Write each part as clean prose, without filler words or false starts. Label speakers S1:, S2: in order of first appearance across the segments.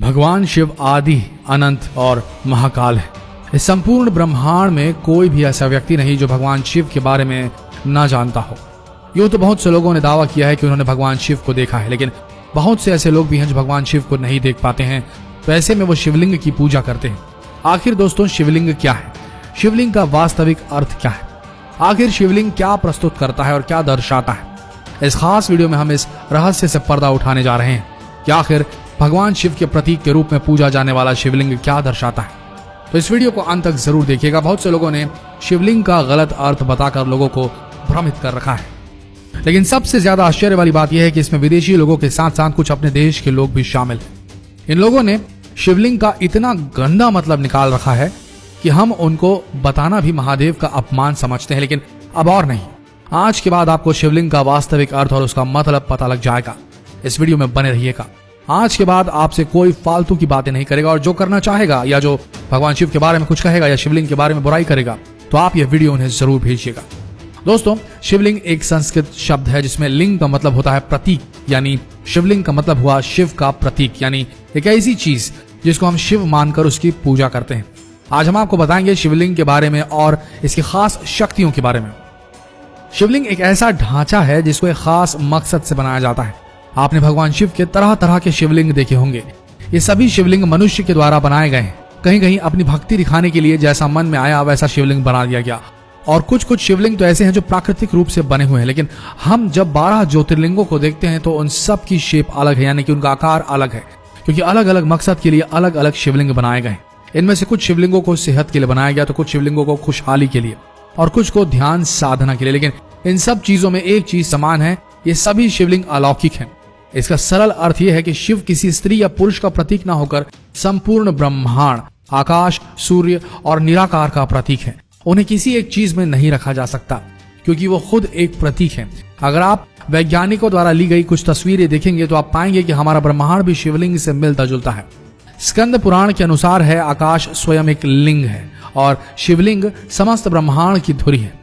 S1: भगवान शिव आदि, अनंत और महाकाल है। इस संपूर्ण ब्रह्मांड में कोई भी ऐसा व्यक्ति नहीं जो भगवान शिव के बारे में न जानता हो। यूं तो बहुत से लोगों ने दावा किया है कि उन्होंने भगवान शिव को देखा है, लेकिन बहुत से ऐसे लोग भी हैं जो भगवान शिव को नहीं देख पाते हैं, तो ऐसे में वो शिवलिंग की पूजा करते हैं। आखिर दोस्तों, शिवलिंग क्या है? शिवलिंग का वास्तविक अर्थ क्या है? आखिर शिवलिंग क्या प्रस्तुत करता है और क्या दर्शाता है? इस खास वीडियो में हम इस रहस्य से पर्दा उठाने जा रहे हैं कि आखिर भगवान शिव के प्रतीक के रूप में पूजा जाने वाला शिवलिंग क्या दर्शाता है। तो इस वीडियो को अंत तक जरूर देखिएगा। बहुत से लोगों ने शिवलिंग का गलत अर्थ बताकर लोगों को भ्रमित कर रखा है, लेकिन सबसे ज्यादा आश्चर्य वाली बात यह है कि इसमें विदेशी लोगों के साथ साथ कुछ अपने देश के लोग भी शामिल हैं। इन लोगों ने शिवलिंग का इतना गंदा मतलब निकाल रखा है कि हम उनको बताना भी महादेव का अपमान समझते हैं, लेकिन अब और नहीं। आज के बाद आपको शिवलिंग का वास्तविक अर्थ और उसका मतलब पता लग जाएगा। इस वीडियो में बने रहिएगा। आज के बाद आपसे कोई फालतू की बातें नहीं करेगा, और जो करना चाहेगा या जो भगवान शिव के बारे में कुछ कहेगा या शिवलिंग के बारे में बुराई करेगा, तो आप यह वीडियो उन्हें जरूर भेजिएगा। दोस्तों, शिवलिंग एक संस्कृत शब्द है जिसमें लिंग का मतलब होता है प्रतीक, यानी शिवलिंग का मतलब हुआ शिव का प्रतीक, यानी एक ऐसी चीज जिसको हम शिव मानकर उसकी पूजा करते हैं। आज हम आपको बताएंगे शिवलिंग के बारे में और इसकी खास शक्तियों के बारे में। शिवलिंग एक ऐसा ढांचा है जिसको एक खास मकसद से बनाया जाता है। आपने भगवान शिव के तरह तरह के शिवलिंग देखे होंगे। ये सभी शिवलिंग मनुष्य के द्वारा बनाए गए हैं। कहीं कहीं अपनी भक्ति दिखाने के लिए जैसा मन में आया वैसा शिवलिंग बना दिया गया, और कुछ कुछ शिवलिंग तो ऐसे हैं जो प्राकृतिक रूप से बने हुए हैं। लेकिन हम जब 12 ज्योतिर्लिंगों को देखते हैं तो उन सब की शेप अलग है, यानी कि उनका आकार अलग है, क्योंकि अलग अलग मकसद के लिए अलग अलग शिवलिंग बनाए गए। इनमें से कुछ शिवलिंगों को सेहत के लिए बनाया गया, तो कुछ शिवलिंगों को खुशहाली के लिए, और कुछ को ध्यान साधना के लिए। लेकिन इन सब चीजों में एक चीज समान है, ये सभी शिवलिंग अलौकिक हैं। इसका सरल अर्थ यह है कि शिव किसी स्त्री या पुरुष का प्रतीक ना होकर संपूर्ण ब्रह्मांड, आकाश, सूर्य और निराकार का प्रतीक है। उन्हें किसी एक चीज में नहीं रखा जा सकता, क्योंकि वो खुद एक प्रतीक है। अगर आप वैज्ञानिकों द्वारा ली गई कुछ तस्वीरें देखेंगे तो आप पाएंगे कि हमारा ब्रह्मांड भी शिवलिंग से मिलता जुलता है। स्कंद पुराण के अनुसार है आकाश स्वयं एक लिंग है और शिवलिंग समस्त ब्रह्मांड की धुरी है।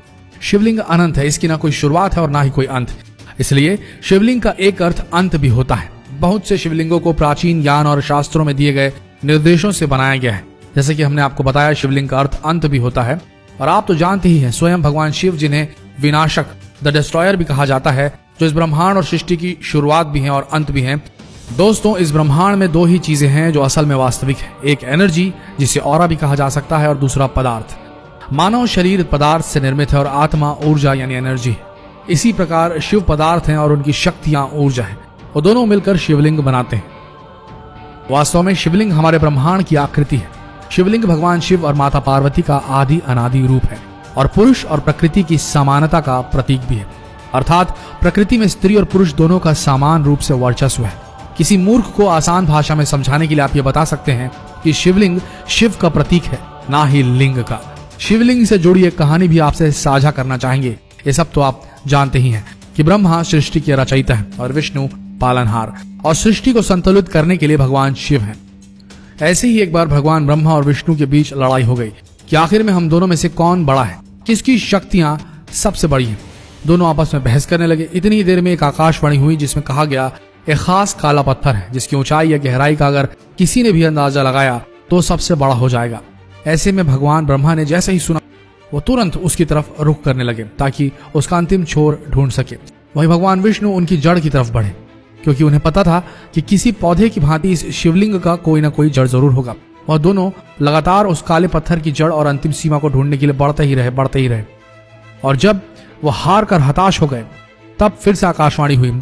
S1: शिवलिंग अनंत है, इसकी ना कोई शुरुआत है और ना ही कोई अंत। इसलिए शिवलिंग का एक अर्थ अंत भी होता है। बहुत से शिवलिंगों को प्राचीन ज्ञान और शास्त्रों में दिए गए निर्देशों से बनाया गया है। जैसे कि हमने आपको बताया, शिवलिंग का अर्थ अंत भी होता है। और आप तो जानते ही हैं, स्वयं भगवान शिव जिन्हें विनाशक, द डिस्ट्रॉयर भी कहा जाता है, जो इस ब्रह्मांड और सृष्टि की शुरुआत भी हैं और अंत भी हैं। दोस्तों, इस ब्रह्मांड में दो ही चीजें हैं जो असल में वास्तविक है। एक एनर्जी, जिसे ऑरा भी कहा जा सकता है, और दूसरा पदार्थ। मानव शरीर पदार्थ से निर्मित है और आत्मा ऊर्जा यानी एनर्जी है। इसी प्रकार शिव पदार्थ हैं और उनकी शक्तियां ऊर्जा है, और दोनों मिलकर शिवलिंग बनाते हैं। वास्तव में शिवलिंग हमारे ब्रह्मांड की आकृति है। शिवलिंग भगवान शिव और माता पार्वती का आदि अनादि रूप है, और पुरुष और प्रकृति की समानता का प्रतीक भी है। अर्थात प्रकृति में स्त्री और पुरुष दोनों का समान रूप से वर्चस्व है। किसी मूर्ख को आसान भाषा में समझाने के लिए आप ये बता सकते हैं कि शिवलिंग शिव का प्रतीक है, ना ही लिंग का। शिवलिंग से जुड़ी एक कहानी भी आपसे साझा करना चाहेंगे। ये सब तो आप जानते ही हैं कि ब्रह्मा सृष्टि के रचयिता है और विष्णु पालनहार, और सृष्टि को संतुलित करने के लिए भगवान शिव हैं। ऐसे ही एक बार भगवान ब्रह्मा और विष्णु के बीच लड़ाई हो गई कि आखिर में हम दोनों में से कौन बड़ा है, किसकी शक्तियां सबसे बड़ी हैं। दोनों आपस में बहस करने लगे। इतनी देर में एक आकाशवाणी हुई जिसमें कहा गया, एक खास काला पत्थर है जिसकी ऊंचाई या गहराई का अगर किसी ने भी अंदाजा लगाया तो सबसे बड़ा हो जाएगा। ऐसे में भगवान ब्रह्मा ने जैसे ही सुना, वो तुरंत उसकी तरफ रुख करने लगे ताकि उसका अंतिम छोर ढूंढ सके। वहीं भगवान विष्णु उनकी जड़ की तरफ बढ़े, क्योंकि उन्हें पता था कि किसी पौधे की भांति इस शिवलिंग का कोई ना कोई जड़ जरूर होगा। वह दोनों लगातार उस काले पत्थर की जड़ और अंतिम सीमा को ढूंढने के लिए बढ़ते ही रहे। और जब वो हार कर हताश हो गए, तब फिर से आकाशवाणी हुई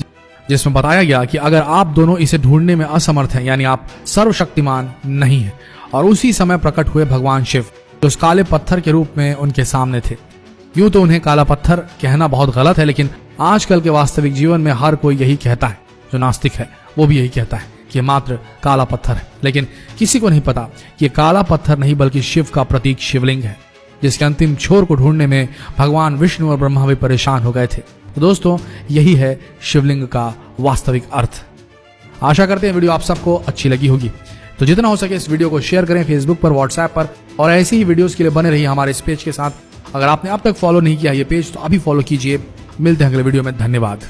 S1: जिसमें बताया गया कि अगर आप दोनों इसे ढूंढने में असमर्थ हैं, यानी आप सर्वशक्तिमान नहीं हैं। और उसी समय प्रकट हुए भगवान शिव, जो उस काले पत्थर के रूप में उनके सामने थे। यूं तो उन्हें काला पत्थर कहना बहुत गलत है, लेकिन आजकल के वास्तविक जीवन में हर कोई यही कहता है। जो नास्तिक है वो भी यही कहता है कि मात्र काला पत्थर है, लेकिन किसी को नहीं पता कि काला पत्थर नहीं बल्कि शिव का प्रतीक शिवलिंग है, जिसके अंतिम छोर को ढूंढने में भगवान विष्णु और ब्रह्मा भी परेशान हो गए थे। तो दोस्तों, यही है शिवलिंग का वास्तविक अर्थ। आशा करते हैं वीडियो आप सबको अच्छी लगी होगी। तो जितना हो सके इस वीडियो को शेयर करें फेसबुक पर, व्हाट्सएप पर, और ऐसी ही वीडियोस के लिए बने रहिए हमारे इस पेज के साथ। अगर आपने अब तक फॉलो नहीं किया ये पेज तो अभी फॉलो कीजिए। मिलते हैं अगले वीडियो में। धन्यवाद।